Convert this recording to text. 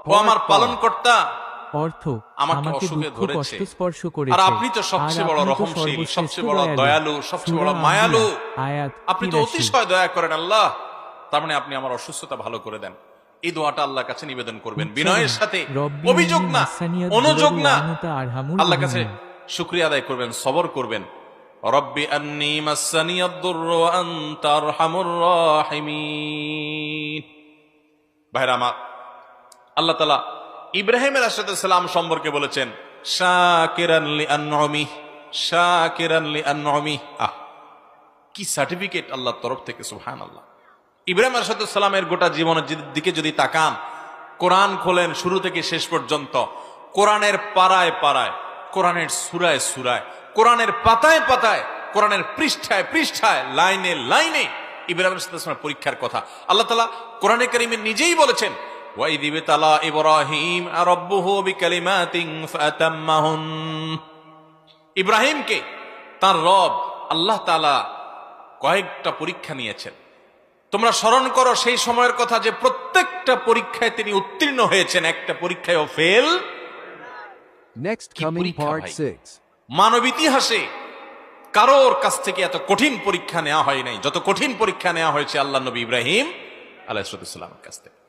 ও আমার পালনকর্তা অর্থ আমাকে আমাকে অসুখে দুঃখ ধরেছে, কষ্ট স্পর্শ আর করেছে। আপনি তো সবচেয়ে বড় আর আপনি তো রহমশীল, সর্বশ্রেষ্ঠ সবচেয়ে বড় দয়ালু। দয়ালু, সবচেয়ে বড় সূরা মায়ালু, আম্বিয়া, আয়াত আপনি তো ৮৩। অতিশয় দয়া করেন আল্লাহ। তার মানে আপনি আমার অসুস্থতা ভালো করে দেন। এই দোয়াটা আল্লাহর কাছে নিবেদন করবেন বিনয়ের সাথে, রব্বি অভিযোগ আন্নী না, মাসানিয়াদ অনুযোগ দুররু না, ওয়া আনতা আরহামুর আল্লাহর কাছে রাহিমিন। শুকরিয়া আদায় করবেন, সবর করবেন। রব্বি আন্নী মাসানিয়াদ দুররু ওয়া আনতা আরহামুর রাহিমিন। ভাইরা আমার, আল্লাহ তাআলা ইব্রাহিম আলাইহিস সালাম সম্পর্কে বলেছেন শাকিরান লিআনউমি, শাকিরান লিআনউমি। কি সার্টিফিকেট আল্লাহর তরফ থেকে, সুবহানাল্লাহ। ইব্রাহিম আলাইহিস সালামের গোটা জীবনের দিকে যদি তাকান, কোরআন খোলেন শুরু থেকে শেষ পর্যন্ত, কোরআনের পাড়ায় পাড়ায়, কোরআনের সূরায় সূরায়, কোরআনের পাতায় পাতায়, কোরআনের পৃষ্ঠায় পৃষ্ঠায়, লাইনে লাইনে ইব্রাহিম আলাইহিস সালামের পরীক্ষার কথা আল্লাহ তাআলা কোরআনে কারীমে নিজেই বলেছেন। ওয়াইদ ইবতালা ইব্রাহিম রাব্বুহু বিকালিমাতিন ফাতাম্মাহুন। ইব্রাহিমকে তার রব আল্লাহ তাআলা কয়েকটা পরীক্ষা নিয়েছেন। তোমরা স্মরণ করো সেই সময়ের কথা যে প্রত্যেকটা পরীক্ষায় তিনি উত্তীর্ণ হয়েছেন, একটা পরীক্ষায়ও ফেল। Next কি coming পরীক্ষা part ভাই? 6. মানব ইতিহাসে কারোর কাছ থেকে এত কঠিন পরীক্ষা নেওয়া হয় নাই যত কঠিন পরীক্ষা নেওয়া হয়েছে আল্লাহ নবী ইব্রাহিম আলাইহিস সালামের কাছ থেকে।